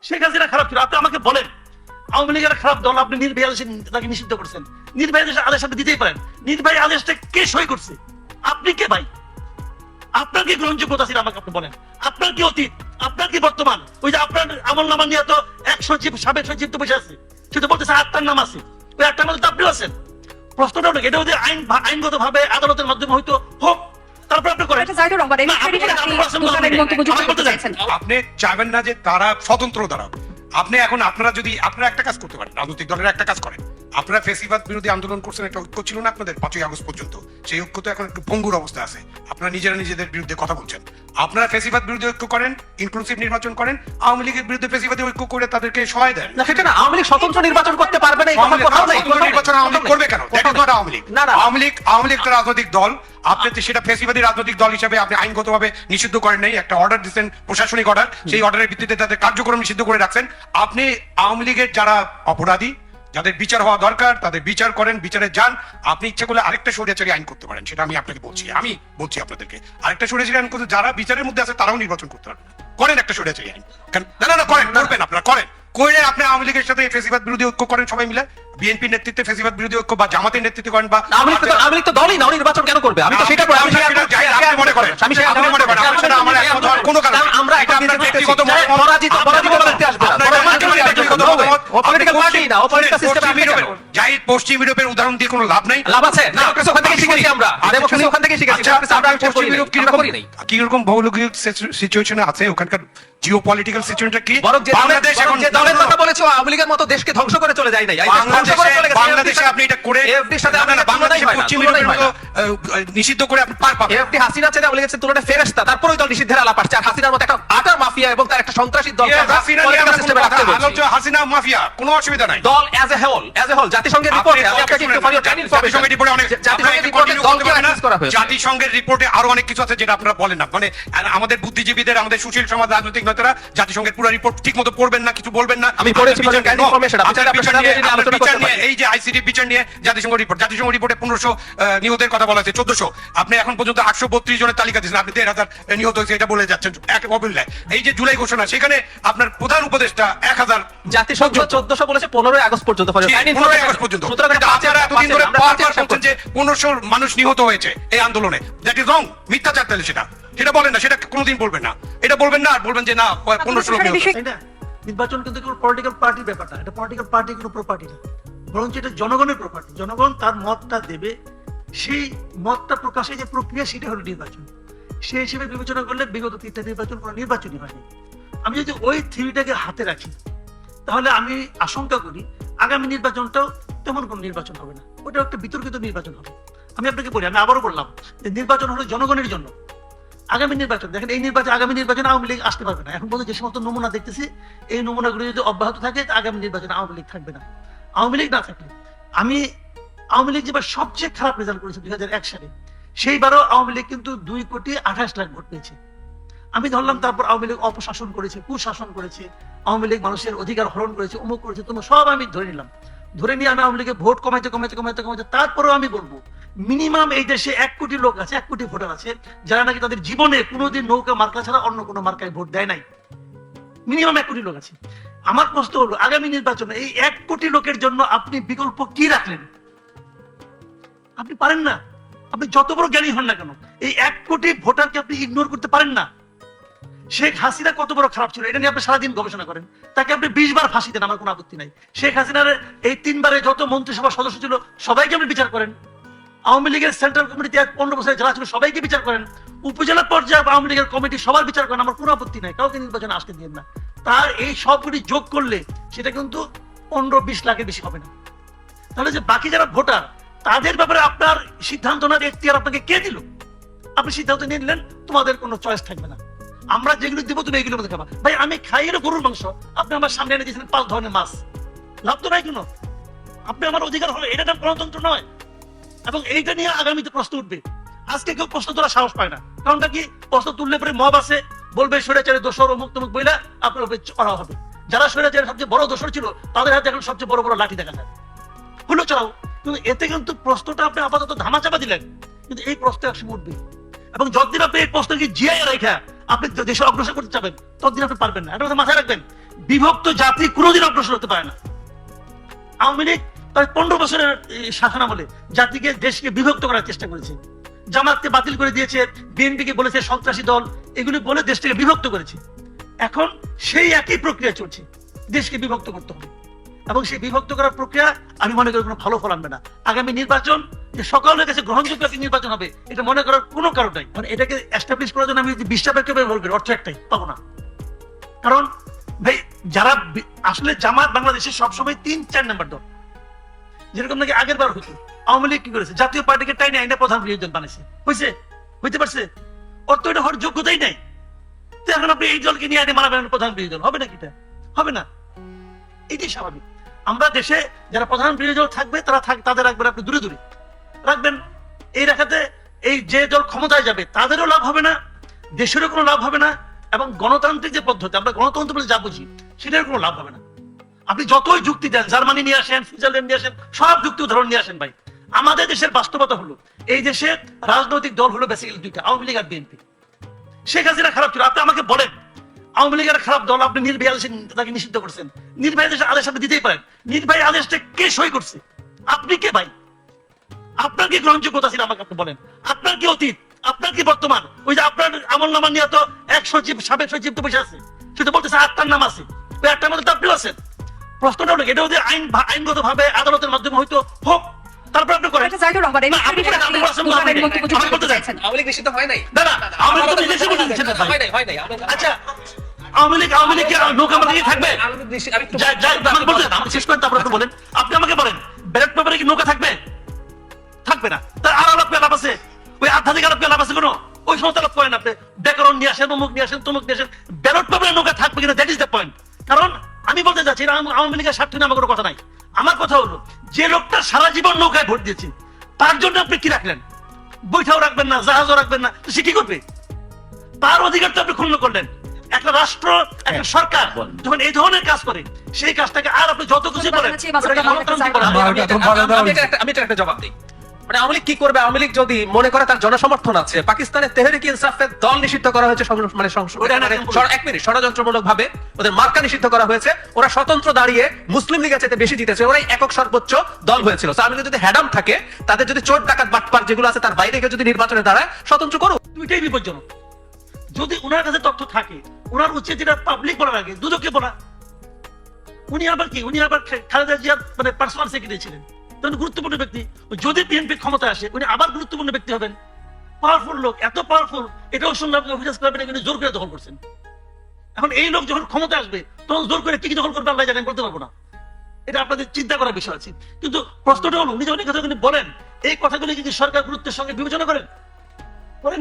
শেখ হাসিনা খারাপ ছিল, আপনি আমাকে বলেন আওয়ামী লীগের খারাপ দল, আপনি নির্বাহী আদেশে তাকে নিষিদ্ধ করছেন, নির্বাহী আদেশ আপনি দিতেই পারেন, নির্বাহী আদেশটা কে সই করছে? আপনি কে ভাই? আপনার কি গ্রহণযোগ্যতা ছিল আমাকে আপনি বলেন? আপনার কি অতীত, আপনার কি বর্তমান? ওই যে আপনার আমল নামা নিয়ে তো এক সচিব, সাবেক সচিব তো বসে আছে, সে তো বলতেছে 8টার নাম আছে, ওই 8টার মধ্যে তো আপনিও আছেন। প্রশ্নটা ওটা, এটা যদি আইনগত ভাবে আদালতের মাধ্যমে হয়তো হোক, তারপর আপনি করেন। আপনি চাইবেন না যে তারা স্বতন্ত্র দাঁড়াক। আপনি এখন আপনারা যদি আপনারা একটা কাজ করতে পারেন, রাজনৈতিক দলের একটা কাজ করেন, আপনারা ফেসিবাদ বিরোধী আন্দোলন করছেন, একটা ঐক্য ছিল না আপনাদের 5ই আগস্ট পর্যন্ত, সেই ঐক্য তো এখন একটু ভঙ্গুর অবস্থা আছে। আপনারা নিজেরা নিজেদের বিরুদ্ধে কথা বলছেন। আপনারা ফেসিবাদ বিরোধী ঐক্য করেন, ইনক্লুসিভ নির্বাচন করেন, আওয়ামী লীগের বিরুদ্ধে ফেসিবাদী ঐক্য করে তাদেরকে সহায় দেন। না সেটা না, আওয়ামী লীগ স্বতন্ত্র নির্বাচন করতে পারবে না, এই কথা কোথাও নাই। নির্বাচন আওয়ামী লীগ করবে কেন? That is not Awami League. না, না। আওয়ামী লীগ একটা রাজনৈতিক দল। আপনি সেটা ফেসিবাদী রাজনৈতিক দল হিসেবে আপনি আইনগতভাবে নিষিদ্ধ করেন নাই, একটা অর্ডার দিচ্ছেন, প্রশাসনিক অর্ডার, সেই অর্ডারের ভিত্তিতে তাদের কার্যক্রম নিষিদ্ধ করে রাখছেন। আপনি আওয়ামী লীগের যারা অপরাধী, যাদের বিচার হওয়া দরকার, তাদের বিচার করেন, বিচারে যান। আপনি ইচ্ছা করলে আরেকটা স্বৈরাচারী আইন করতে পারেন, সেটা আমি আপনাকে বলছি, আমি বলছি আপনাদেরকে আরেকটা স্বৈরাচারী আইন করতে, যারা বিচারের মধ্যে আছে তারাও নির্বাচন করতে পারবেন। করেন একটা স্বৈরাচারী আইন। না করেন, করবেন আপনারা, করেন করে আপনি আওয়ামী লীগের সাথে ফেসিবাদ বিরোধী ঐক্য করেন সবাই মিলে, বিএনপির নেতৃত্বে ফেসিবাদ বিরোধী ঐক্য বা জামাতের নেতৃত্বে করেন, বা আওয়ামী লীগ তো দলই না, নির্বাচন কেন করবে? আমি তো সেটা বলি। আপনি মনে করেন, আপনি মনে করেন আপনারা আমার একমত হওয়ার কোনো কারণ নেই। আমরা এটা আপনার ব্যক্তিগত মতামত। পরাজিত বলতে আসবে না। পলিটিক্যাল পার্টি না, ও পলিটিক্যাল সিস্টেম। জাহিদ পশ্চিম ইউরোপের উদাহরণ দিয়ে কোনো লাভ নাই। লাভ আছে না, ওখান থেকে শিখেছি আমরা, ডেমোক্রেসি ওখান থেকে শিখেছি। আমরা পশ্চিম ইউরোপ কি রকম ভৌগোলিক সিচুয়েশনে আছে, ওখানকার জিওপলিটিক্যাল সিচুয়েশনটা কি? বাংলাদেশ এখন যে দলের কথা বলেছো, আওয়ামী লীগের মতো দেশকে ধ্বংস করে চলে যায় নাই। বাংলাদেশে আপনি এটা করে এফডির সাথে বাংলাদেশে পশ্চিম ইউরোপের মতো নিষিদ্ধ করে আপনি পার পাবেন। এফডি হাসিনা ছেড়ে আওয়ামী লীগের তুলনায় ফেরেশতা, তারপর ওই দল নিষিদ্ধের আলাপ আসছে। আর হাসিনার মতো একটা আটার মাফিয়া এবং তার একটা সন্ত্রাসী দল হাসিনা মাফিয়া, কোনো অসুবিধা নাই। দল এজ এ হোল জাতিসংঘের রিপোর্টে, আমি আপনাকে একটু ফর ইওর টাইম ইনফরমেশন, জাতিসংঘের রিপোর্টে আরো অনেক কিছু আছে যেটা আপনারা বলেন না। মানে আমাদের বুদ্ধিজীবীদের, আমাদের সুশীল সমাজ, রাজনৈতিক নেতারা জাতিসংঘের পুরো রিপোর্ট ঠিকমতো পড়বেন না, কিছু বলবেন না। আমি পড়েছি ইনফরমেশন, আলোচনা করতে পারি। এই যে আইসিটি বিচার নিয়ে জাতিসংঘ রিপোর্টে 1500 নিহতের কথা বলা আছে, 1400। আপনি এখন পর্যন্ত 832 জনের তালিকা দিয়েছেন, আপনি 1500 নিহত হয়েছে এটা বলে যাচ্ছেন এক অবিল্লায়। এই যে জুলাই ঘোষণা, সেখানে আপনার প্রধান উপদেষ্টা 1000, জাতিসংঘ 1400 বলেছে 15 আগস্ট পর্যন্ত। 15 আগস্ট পর্যন্ত। আপনারা এতদিন ধরে বারবার বলছেন যে 1500 মানুষ নিহত হয়েছে এই আন্দোলনে। দ্যাট ইজ রং, মিথ্যাচার। তাহলে সেটা বলেন না, সেটা কোনোদিন বলবেন না। এটা বলবেন না আর বলবেন যে না 1500 লোক নিহত। নির্বাচন কিন্তু কোনো পলিটিক্যাল পার্টির ব্যাপার না, এটা পলিটিক্যাল পার্টির কোনো প্রপার্টি না, বরঞ্চ এটা জনগণের প্রপার্টি। জনগণ তার মতটা দেবে, সেই মতটা প্রকাশের যে প্রক্রিয়া, সেটা হলো নির্বাচন। সেই হিসেবে বিবেচনা করলে বিগত 3টা নির্বাচন কোনো নির্বাচনই হয়নি। আমি যদি ওই থিওরিটাকে হাতে রাখি, তাহলে আমি আশঙ্কা করি আগামী নির্বাচনটাও তেমন কোনো নির্বাচন হবে না, ওটা একটা বিতর্কিত নির্বাচন হবে। আমি আপনাকে বলি, আমি আবারও বললাম যে নির্বাচন হলো জনগণের জন্য। আগামী নির্বাচন দেখেন, এই নির্বাচন, আগামী নির্বাচনে আওয়ামী লীগ আসতে পারবে না। এখন পর্যন্ত যে সমস্ত নমুনা দেখতেছি, এই নমুনাগুলো যদি অব্যাহত থাকে, আগামী নির্বাচনে আওয়ামী লীগ থাকবে না। আওয়ামী লীগ না থাকলে আওয়ামী লীগ যেবার সবচেয়ে খারাপ রেজাল্ট করেছে 2001 সালে, সেইবারও আওয়ামী লীগ কিন্তু 2,28,00,000 ভোট পেয়েছে। আমি ধরলাম তারপর আওয়ামী লীগ অপশাসন করেছে, কুশাসন করেছে, আওয়ামী লীগ মানুষের অধিকার হরণ করেছে, অমুক করেছে, তোমার সব আমি ধরে নিলাম। ধরে নিয়ে আমি আওয়ামী লীগের ভোট কমাইতে, তারপরেও আমি বলবো মিনিমাম এই দেশে 1 কোটি লোক আছে, 1 কোটি ভোটার আছে, যারা নাকি তাদের জীবনে কোনোদিন নৌকা মার্কা ছাড়া অন্য কোনো মার্কায় ভোট দেয় নাই। মিনিমাম 1 কোটি লোক আছে। আমার প্রশ্ন হলো, আগামী নির্বাচনে এই 1 কোটি লোকের জন্য আপনি বিকল্প কি রাখলেন? আপনি পারেন না। আপনি যত বড় জ্ঞানী হন না কেন, এই 1 কোটি ভোটারকে আপনি ইগনোর করতে পারেন না। শেখ হাসিনা কত বড় খারাপ ছিল, এটা নিয়ে আপনি সারাদিন গবেষণা করেন। তাকে আপনি 20 বার ফাঁসি দেন, আমার কোনো আপত্তি নাই। শেখ হাসিনার এই 3 বারে যত মন্ত্রিসভা সদস্য ছিল সবাইকে আপনি বিচার করেন। আওয়ামী লীগের সেন্ট্রাল কমিটিতে 15 বছরে যারা ছিল সবাইকে বিচার করেন। উপজেলা পর্যায়ে আওয়ামী লীগের কমিটি সবার বিচার করেন, আমার কোনো আপত্তি নাই। কাউকে নির্বাচনে আসতে দিন না। তার এই সবগুলি যোগ করলে সেটা কিন্তু 15-20 লাখের বেশি হবে না। তাহলে যে বাকি যারা ভোটার, তাদের ব্যাপারে আপনার সিদ্ধান্ত নেওয়ার এখতিয়ার আপনাকে কে দিল? আপনি সিদ্ধান্ত নিয়ে নিলেন, তোমাদের কোনো চয়েস থাকবে না, আমরা যেগুলো দিব তুমি এগুলোর মধ্যে খাবা। ভাই আমি খাই এর গরুর মাংস, আপনি আমার সামনে এনে দিয়েছিলেন 5 ধরনের মাছ, লাভ তো নাই কোনো। আপনি আমার অধিকার হলো, এটা গণতন্ত্র নয়। এবং এইটা নিয়ে আগামীতে প্রশ্ন উঠবে। আজকে কেউ প্রশ্ন তোলা সাহস পায় না, কারণটা কি? প্রশ্ন তুললে পরে মব আছে, বলবে স্বৈরাচারের দোষর অমুক তমুক বইলা আপনার উপরে করা হবে। যারা স্বৈরাচারের সবচেয়ে বড় দোষর ছিল, তাদের হাতে এখন সবচেয়ে বড় বড় লাঠি দেখা যায়। হলো চলাও, কিন্তু এতে কিন্তু প্রশ্নটা আপনি আপাতত ধামাচাপা দিলেন, কিন্তু এই প্রশ্ন একসময় উঠবে। এবং যতদিন আপনি এই প্রশ্নকে জিয়ায় রেখা আপনি দেশে অগ্রসর করতে চাবেন, ততদিন আপনি পারবেন না। একটা কথা মাথায় রাখবেন, বিভক্ত জাতি কোনোদিন অগ্রসর হতে পারে না। আওয়ামী লীগ প্রায় 15 বছরের শাসন আমলে জাতিকে দেশকে বিভক্ত করার চেষ্টা করেছে, জামাতকে বাতিল করে দিয়েছে, বিএনপিকে বলেছে সন্ত্রাসী দল, এগুলি বলে দেশটাকে বিভক্ত করেছে। এখন সেই একই প্রক্রিয়া চলছে, দেশকে বিভক্ত করতে হবে, এবং সেই বিভক্ত করার প্রক্রিয়া আমি মনে করি কোনো ভালো ফল আনবে না। আগামী নির্বাচন যে সকলের কাছে গ্রহণযোগ্য একটি নির্বাচন হবে এটা মনে করার কোনো কারণ নাই। মানে এটাকে এস্টাবলিশ করার জন্য আমি যদি 20টা ব্যাখ্যা ব্যবহার করি, অর্থ একটাই, পাবো না। কারণ ভাই যারা আসলে জামাত বাংলাদেশের সবসময় 3-4 নাম্বার দল, যেরকম নাকি আগের বার হতো। আওয়ামী লীগ কি করেছে? জাতীয় পার্টিকে টাইনে আইনে প্রধান বিরোধী দল বানাইছে, হইতে পারছে? অর্থ এটা হওয়ার যোগ্যতাই নাই। তো এখন আপনি এই দলকে নিয়ে আইনে মানাবেন প্রধান বিরোধী দল, হবে নাকি? এটা হবে না, এটাই স্বাভাবিক। আমরা দেশে যারা প্রধান বিরোধী দল থাকবে তারা তাদের রাখবেন আপনি দূরে দূরে রাখবেন। এই রাখাতে এই যে দল ক্ষমতায় যাবে তাদেরও লাভ হবে না, দেশেরও কোনো লাভ হবে না, এবং গণতান্ত্রিক যে পদ্ধতি আমরা গণতন্ত্র বলে যা বুঝি সেটার কোনো লাভ হবে না। আপনি যতই যুক্তি দেন, জার্মানি নিয়ে আসেন, সুইজারল্যান্ড নিয়ে আসেন, সব যুক্তি উদাহরণ নিয়ে আসেন, ভাই আমাদের দেশের বাস্তবতা হলো এই দেশের রাজনৈতিক দল হলো বেসিক্যালি দুইটা, আওয়ামী লীগ আর বিএনপি। শেখ হাসিনা খারাপ ছিল, আপনি আমাকে বলেন আওয়ামী লীগের খারাপ দল, আপনি নির্ভয় আদেশ তাকে নিষিদ্ধ করছেন, নির্ভয় আদেশ আপনি দিতেই পারেন, নির্ভয় আদেশটা কে সই করছে? আপনি কে ভাই? আপনার কি গ্রহণযোগ্যতা ছিল আমাকে আপনি বলেন? আপনার কি অতীত, আপনার কি বর্তমান? ওই যে আপনার আমল নামা নিয়ে তো এক সচিব, সাবেক সচিব তো বসে আছে, সে তো বলতেছে 8টার নাম আছে, ওই 8টার মধ্যে তো আপনিও আছেন। প্রশ্নটা হলো এটা যদি আইনগত ভাবে আদালতের মাধ্যমে হয়তো হোক, তারপর আপনি করেন। আওয়ামী লীগ নিষিদ্ধ হয় নাই। আচ্ছা আওয়ামী লীগ নৌকা মার্কা থাকবে? শেষ করেন, তারপর আপনি বলেন। আপনি আমাকে বলেন ব্যালট পেপারে কি নৌকা থাকবে? থাকবে না। তার আর আলাপ আলাপ আছে, ওই আধ্যাত্মিক আলাপ আলাপ আছে কোনো? ওই সমস্ত আলাপ করেন আপনি, ব্যাকরণ নিয়ে আসেন, অমুক নিয়ে আসেন, তমুক নিয়ে আসেন, ব্যালট পেপারে নৌকা থাকবে কিনা, দ্যাট ইজ দ্য পয়েন্ট। কারণ আমি বলতে চাচ্ছি আওয়ামী লীগের স্বার্থ নিয়ে আমার কোনো কথা নাই। আমার কথা হলো যে লোকটা সারা জীবন নৌকায় ভোট দিয়েছে তার জন্য আপনি কি রাখলেন? বৈঠাও রাখবেন না, জাহাজও রাখবেন না, সে কি করবে? তার অধিকার তো আপনি ক্ষুণ্ণ করলেন। একটা রাষ্ট্র, একটা সরকার যখন এই ধরনের কাজ করে সেই কাজটাকে আর আপনি যত কিছু বলেন আমি একটা জবাব দিই। মানে আওয়ামী লীগ কি করবে? আওয়ামী লীগ যদি মনে করে তার জনসমর্থন আছে, পাকিস্তানের তেহরিক ইনসাফের দল নিষিদ্ধ করা হয়েছে, মানে এক মিনিট, ষড়যন্ত্রমূলক ভাবে ওদের মার্কা নিষিদ্ধ করা হয়েছে, ওরা স্বতন্ত্র দাঁড়িয়ে মুসলিম লীগের চাইতে বেশি জিতেছে, ওরাই একক সর্বোচ্চ দল হয়েছিল। আওয়ামী লীগ যদি হ্যাডাম থাকে, তাদের যদি চোর ডাকাত বাটপার যেগুলো আছে তার বাইরে গিয়ে যদি নির্বাচনে দাঁড়ায়, স্বতন্ত্র করুক। দুইটাই বিপজ্জনক। যদি ওনার কাছে তথ্য থাকে, ওনার উচিত যেটা পাবলিক বলার আগে দুদককে বলা। উনি আবার কি? উনি আবার খালেদা জিয়ার মানে পার্সোনাল সেক্রেটারি ছিলেন, গুরুত্বপূর্ণ ব্যক্তি। যদি বিএনপি ক্ষমতায় আসে উনি আবার গুরুত্বপূর্ণ ব্যক্তি হবেন, পাওয়ারফুল লোক, এত পাওয়ারফুল। এটাও শুনলাম অফিসার্স ক্লাবে নাকি জোর করে দখল করছেন। এখন এই লোক যখন ক্ষমতা আসবে তখন জোর করে কি দখল করবে আল্লাহ জানেন, বলতে পারবো না। এটা আপনাদের চিন্তা করার বিষয় আছে। কিন্তু প্রশ্নটা হলো উনি যখন এই কথাগুলি বলেন, এই কথাগুলি কি সরকার গুরুত্বের সঙ্গে বিবেচনা করেন?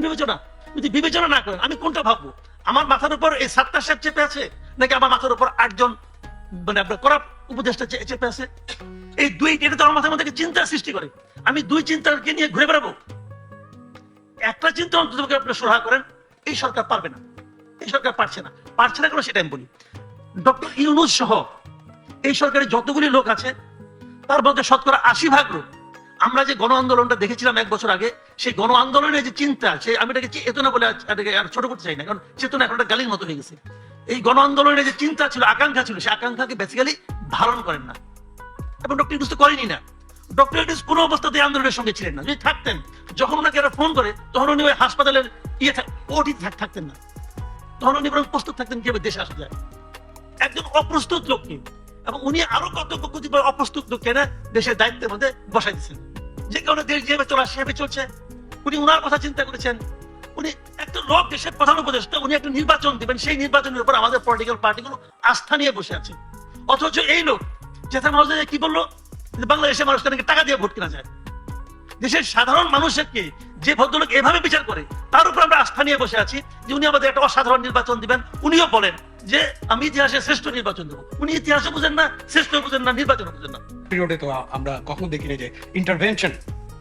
বিবেচনা? যদি বিবেচনা না করেন আমি কোনটা ভাববো? আমার মাথার উপর এই 7টা সাহেব চেপে আছে, নাকি আমার মাথার উপর 8জন মানে আপনার করাপ উপদেষ্টা চেপে আছে? এই এটা তো আমার মাথার মধ্যে চিন্তার সৃষ্টি করে। আমি দুই চিন্তাকে নিয়ে ঘুরে বেড়াবো? একটা চিন্তা অন্তত আপনি সহায় করেন। এই সরকার পারবে না, এই সরকার পারছে না কেন সেটা আমি বলি। ডক্টর ইউনূস সহ এই সরকারের যতগুলি লোক আছে তার মধ্যে শতকরা 80% লোক আমরা যে গণ আন্দোলনটা দেখেছিলাম 1 বছর আগে, সেই গণ আন্দোলনের যে চিন্তা, সেই আমি এটাকে চেতনা বলে আর ছোট করতে চাই না, কারণ চেতনা এখন একটা গালির মতো হয়ে গেছে। এই গণ আন্দোলনের যে চিন্তা ছিল, আকাঙ্ক্ষা ছিল, সেই আকাঙ্ক্ষাকে বেসিক্যালি ধারণ করেন না, এবং ডক্টর ইউনূস তো করেনি না। ডক্টর ইউনূস কোনো অবস্থাতেই আন্দোলনের সঙ্গে ছিলেন না। যদি থাকতেন, যখন ওনাকে এরা ফোন করে তখন উনি ওই হাসপাতালের ওটি থাকতেন না, তখন উনি বরং প্রস্তুত থাকতেন কিভাবে দেশে আসা যায়। একজন অপ্রস্তুত লোককে, এবং উনি আরো কতিপয় অপ্রস্তুত লোককে না দেশের দায়িত্বের মধ্যে বসাই দিচ্ছেন, যে কারণে দেশ যেভাবে চলা সেভাবে চলছে। উনি উনার কথা চিন্তা করেছেন। উনি একটা লোক, দেশের প্রধান উপদেষ্টা, উনি একটা নির্বাচন দিবেন, সেই নির্বাচনের উপর আমাদের পলিটিক্যাল পার্টিগুলো আস্থা নিয়ে বসে আছে। অথচ এই লোক জেঠা মহাজয় কি বললো? বাংলাদেশের মানুষকে নাকি টাকা দিয়ে ভোট কেনা যায়। দেশের সাধারণ মানুষকে যে ভদ্রলোক এভাবে বিচার করে, তার উপর আমরা আস্থা নিয়ে বসে আছি যে উনি আমাদের একটা অসাধারণ নির্বাচন দিবেন। উনিও বলেন যে আমি ইতিহাসে শ্রেষ্ঠ নির্বাচন দেবো। উনি ইতিহাসে বুঝেন না, শ্রেষ্ঠ বুঝেন না, নির্বাচন বুঝেন না। পিরিয়ডে তো আমরা কখনো দেখিনি যে ইন্টারভেনশন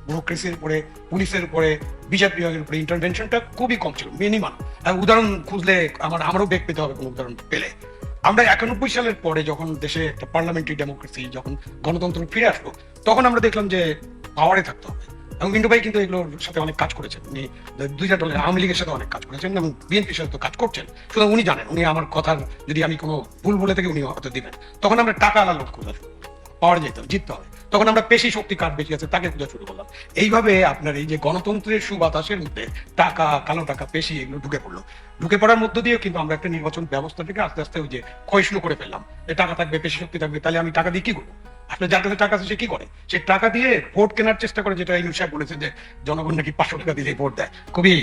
ব্যুরোক্রেসির উপরে, পুলিশের উপরে, বিচার বিভাগের উপরে ইন্টারভেনশনটা খুবই কম ছিল, মিনিমাম। উদাহরণ খুঁজলে আমারও বেগ পেতে হবে কোনো উদাহরণ পেলে। আমরা 91 সালের পরে যখন দেশে একটা পার্লামেন্টারি ডেমোক্রেসি, যখন গণতন্ত্র ফিরে আসলো, তখন আমরা দেখলাম যে পাওয়ারে থাকতে হবে, এবং মিন্টু ভাই কিন্তু এগুলোর সাথে অনেক কাজ করেছেন, উনি দুইটা দলের আওয়ামী লীগের সাথে অনেক কাজ করেছেন এবং বিএনপির সাথে তো কাজ করছেন, সুতরাং উনি জানেন, উনি আমার কথার যদি আমি কোনো ভুল বলে থাকি উনি হয়তো দিবেন। তখন আমরা টাকা আলা লোক খোঁজা শুরু পাওয়ার যেতে হবে, জিততে হবে, তখন আমরা পেশি শক্তি কার বেশি আছে তাকে খোঁজা শুরু করলাম। এইভাবে আপনার এই যে গণতন্ত্রের সুবাতাসের মধ্যে টাকা, কালো টাকা, পেশি এগুলো ঢুকে পড়লো। ঢুকে পড়ার মধ্য দিয়েও কিন্তু আমরা একটা নির্বাচন ব্যবস্থাটাকে আস্তে আস্তে ওই যে ক্ষয়িষ্ণু করে ফেললাম। যে টাকা থাকবে, পেশি শক্তি থাকবে, তাহলে আমি টাকা দিয়ে কি করবো? আসলে যার কাছে টাকা আছে সে কি করে? সে টাকা দিয়ে ভোট কেনার চেষ্টা করে, যেটা ইউনূস সাহেব বলেছে যে জনগণ নাকি 500 টাকা দিলে ভোট দেয়। খুবই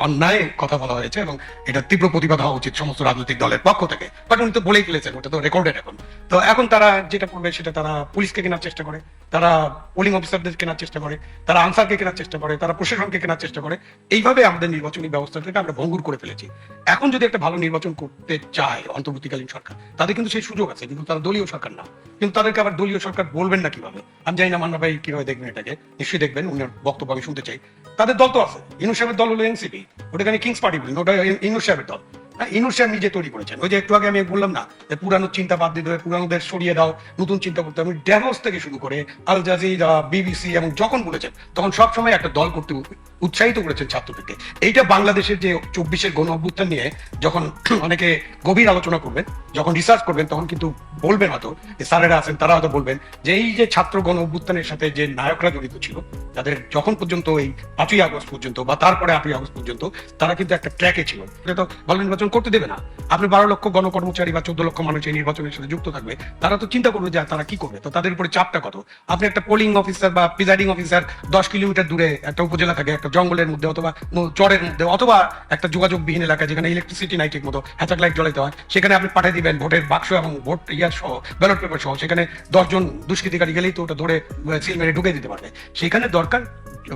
অন্যায় কথা বলা হয়েছে এবং এটা তীব্র প্রতিবাদ হওয়া উচিত সমস্ত রাজনৈতিক দলের পক্ষ থেকে। বাট উনি তো বলেই ফেলেছেন, ওটা তো রেকর্ডেড এখন। তো এখন তারা যেটা করবে সেটা তারা পুলিশকে কেনার চেষ্টা করে, তারা পোলিং অফিসারদের কেনার চেষ্টা করে, তারা আনসারকে কেনার চেষ্টা করে, তারা প্রশাসনকে কেনার চেষ্টা করে। এইভাবে আমাদের নির্বাচনী ব্যবস্থাটাকে আমরা ভঙ্গুর করে ফেলেছি। এখন যদি একটা ভালো নির্বাচন করতে চায় অন্তর্বর্তীকালীন সরকার, তাদের কিন্তু সেই সুযোগ আছে, কিন্তু তারা দলীয় সরকার না। কিন্তু তাদেরকে আবার দলীয় সরকার বলবেন না কিভাবে? আমি জানি না মান্না ভাই কিভাবে দেখবেন এটাকে, নিশ্চয়ই দেখবেন, উনার বক্তব্য আমি শুনতে চাই। তাদের দল তো আছে, ইউনূস সাহেবের দল হলো এনসিপি, ওটাকে কিংস পার্টি বলি, ওটা ইউনূস সাহেবের দল। ইউনূস সাহেব নিজে তৈরি করেছেন। ওই যে একটু আগে আমি বললাম না যে পুরানো চিন্তা বাদ দিতে হবে, পুরানোদের সরিয়ে দাও, নতুন চিন্তা করতে হবে। ড্যাভোস থেকে শুরু করে আল জাজিরা, বিবিসি এবং যখন বলেছেন তখন সবসময় একটা দল করতে উৎসাহিত করেছেন ছাত্রদেরকে। এইটা বাংলাদেশের যে 24-এর গণ অভ্যুত্থান নিয়ে যখন অনেকে গভীর আলোচনা করবেন, যখন রিসার্চ করবেন, তখন কিন্তু বলবেন হয়তো যে স্যারেরা আছেন তারা হয়তো বলবেন যে এই যে ছাত্র গণ অভ্যুত্থানের সাথে যে নায়করা জড়িত ছিল, যাদের যখন পর্যন্ত এই 5ই আগস্ট পর্যন্ত বা তারপরে 8ই আগস্ট পর্যন্ত তারা কিন্তু একটা ট্র্যাকে ছিল। এটা তো ভালো নির্বাচন করতে দেবে না। আপনি 12 লক্ষ গণকর্মচারী বা 14 লক্ষ মানুষ এই নির্বাচনের সাথে যুক্ত থাকবে, তারা তো চিন্তা করবে যে তারা কি করবে, তো তাদের উপরে চাপটা কত। আপনি একটা পোলিং অফিসার বা প্রিজাইডিং অফিসার 10 কিলোমিটার দূরে একটা উপজেলা থাকে, একটা জঙ্গলের মধ্যে অথবা চরের মধ্যে অথবা একটা যোগাযোগবিহীন এলাকা যেখানে ইলেকট্রিসিটি নাই ঠিক মতো, হ্যাচাক লাইট জ্বলাইতে হয়, সেখানে আপনি পাঠিয়ে দিবেন ভোটের বাক্স এবং ভোট ইয়ার সহ, ব্যালট পেপার সহ, সেখানে 10 জন দুষ্কৃতিকারী গেলেই তো ওটা ধরে সিল মেরে ঢুকে দিতে পারবে। সেখানে দরকার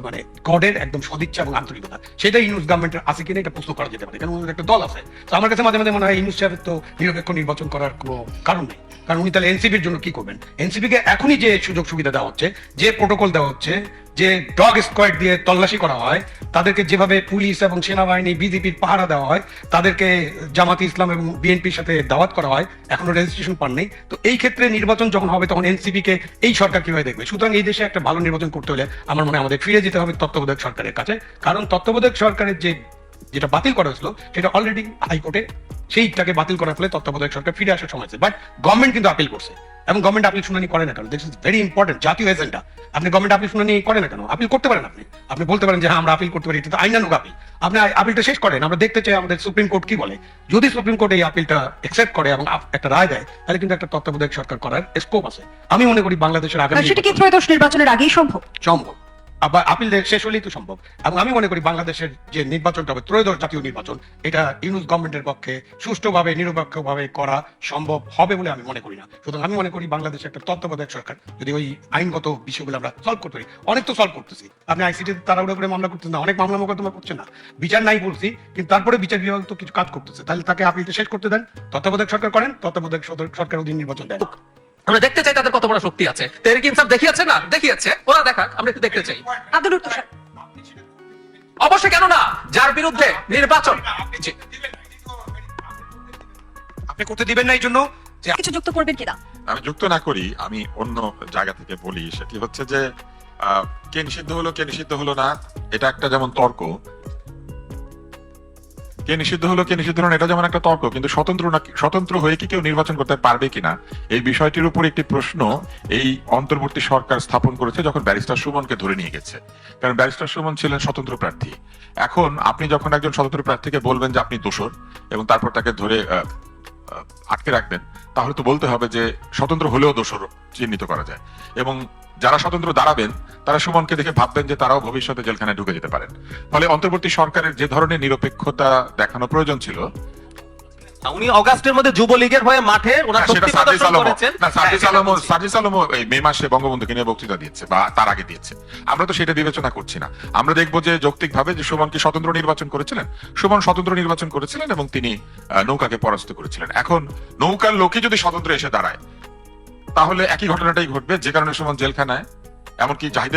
মানে গডের একদম সদিচ্ছা এবং আন্তরিকতা। সেটা ইউনূস গভর্নমেন্টের আছে কিনা এটা প্রশ্ন করা যেতে পারে, কারণ ওদের একটা দল আছে। তো আমার কাছে মাঝে মাঝে মনে হয় ইউনূস সাহেবের তো নিরপেক্ষ নির্বাচন করার কোনো কারণ নেই, কারণ উনি তাহলে এনসিপির জন্য কি করবেন? এনসিপিকে এখনই যে সুযোগ সুবিধা দেওয়া হচ্ছে, যে প্রোটোকল দেওয়া হচ্ছে, যে ডগ স্কোয়াড দিয়ে তল্লাশি করা হয়, তাদেরকে যেভাবে পুলিশ এবং সেনাবাহিনী বিজেপির পাহারা দেওয়া হয়, তাদেরকে জামাতে ইসলাম এবং বিএনপির সাথে দাওয়াত করা হয়, এখনো রেজিস্ট্রেশন পান নেই। তো এই ক্ষেত্রে নির্বাচন যখন হবে তখন এনসিপি কে এই সরকার কিভাবে দেখবে? সুতরাং এই দেশে একটা ভালো নির্বাচন করতে হলে আমার মনে হয় আমাদের ফিরে যেতে হবে তত্ত্বাবধায়ক সরকারের কাছে, কারণ তত্ত্বাবধায়ক সরকারের যেটা বাতিল করা হয়েছিল সেটা অলরেডি হাইকোর্টে সেইটাকে বাতিল করার ফলে তত্ত্বাবধায়ক সরকার ফিরে আসার সময় আছে। বাট গভর্নমেন্ট কিন্তু আপিল করছে এবং গভর্নমেন্ট আপিল শুনানি করে না কেন? দিস ইজ ভেরি ইম্পর্টেন্ট, জাতীয় এজেন্ডা। আপনি গভর্নমেন্ট আপিল শুনানি করে না কেন? আপিল করতে পারেন, আপনি বলতে পারেন যে হ্যাঁ আমরা আপিল করতে পারি, এটা তো আইনানুগ আপিল। আপনি আপিলটা শেষ করেন, আমরা দেখতে চাই আমাদের সুপ্রিম কোর্ট কি বলে। যদি সুপ্রিম কোর্ট এই আপিলটা একসেপ্ট করে এবং একটা রায় দেয়, তাহলে কিন্তু একটা তত্ত্বাবধায়ক সরকার করার স্কোপ আছে। আমি মনে করি বাংলাদেশের আগামী সেটা কি ত্রয়োদশ নির্বাচনের আগেই সম্ভব? সম্ভব, আবার আপিল শেষ হলেই তো সম্ভব। এবং আমি মনে করি বাংলাদেশের যে নির্বাচনটা হবে ত্রয়োদশ জাতীয় নির্বাচন, এটা ইউনূস গভর্নমেন্টের পক্ষে সুষ্ঠুভাবে নিরপেক্ষভাবে করা সম্ভব হবে বলে আমি মনে করি না। সুতরাং আমি মনে করি বাংলাদেশে একটা তত্ত্বাবধায়ক সরকার যদি ওই আইনগত বিষয়গুলো আমরা সলভ করতে পারি, অনেক তো সলভ করতেছি। আপনি আইসিটি তাড়াহুড়ো করে মামলা করতেছেন না, অনেক মামলা মোকদ্দমা করছেন না, বিচার নাই বলছি, কিন্তু তারপরে বিচার বিভাগ তো কিছু কাজ করতেছে। তাহলে তাকে আপিলটা শেষ করতে দেন, তত্ত্বাবধায়ক সরকার করেন, তত্ত্বাবধায়ক সরকার অধীন নির্বাচন দেন। আমরা দেখতে চাই তাদের কত বড় শক্তি আছে। তেহরিক ইনসাফ দেখিয়েছে না? দেখিয়েছে, ওরা দেখাক, আমরা একটু দেখতে চাই। আব্দুল উত্তর স্যার। অবশ্যই, কেন না? যার বিরুদ্ধে নির্বাচন জি। আপনি করতে দিবেন না এই জন্য যে কিছু যুক্ত করবেন কিনা? আমি যুক্ত না করি, আমি অন্য জায়গা থেকে বলি। সেটি হচ্ছে যে কে নিষিদ্ধ হলো কে নিষিদ্ধ হলো না, এটা একটা যেমন তর্ক, কে নিষিদ্ধ হলো কে নিষিদ্ধ হলো না এটা যেমন একটা তর্ক, কিন্তু স্বতন্ত্র হয়ে কি কেউ নির্বাচন করতে পারবে কিনা এই বিষয়টির উপর একটি প্রশ্ন এই অন্তর্বর্তী সরকার স্থাপন করেছে যখন ব্যারিস্টার সুমনকে ধরে নিয়ে গেছে। কারণ ব্যারিস্টার সুমন ছিলেন স্বতন্ত্র প্রার্থী। এখন আপনি যখন একজন স্বতন্ত্র প্রার্থীকে বলবেন যে আপনি দোষর এবং তারপর তাকে ধরে আটকে রাখবেন, তাহলে তো বলতে হবে যে স্বতন্ত্র হলেও দোষর চিহ্নিত করা যায়, এবং যারা স্বতন্ত্র দাঁড়াবেন তারা সুমনকে দেখে ভাববেন যে তারাও ভবিষ্যতে জেলখানায় ঢুকে যেতে পারেন। ফলে অন্তর্বর্তী সরকারের যে ধরনের নিরপেক্ষতা দেখানো প্রয়োজন ছিল, উনি অগাস্টের মধ্যে যুবলীগের হয়ে মাঠে ওনার শক্তি প্রদর্শন করেছেন। সার্জিস আলমও এই মে মাসে বঙ্গবন্ধুকে নিয়ে বক্তৃতা দিয়েছে বা তার আগে দিয়েছে। আমরা তো সেটা বিবেচনা করছি না। আমরা দেখবো যে যৌক্তিকভাবে যে সুমন কি স্বতন্ত্র নির্বাচন করেছিলেন, সুমন স্বতন্ত্র নির্বাচন করেছিলেন এবং তিনি নৌকাকে পরাস্ত করেছিলেন। এখন নৌকার লোকে যদি স্বতন্ত্র এসে দাঁড়ায় তাহলে একই ঘটনাটাই ঘটবে, যে কারণে সুমন জেলখানায়, এমনকি জাহিদের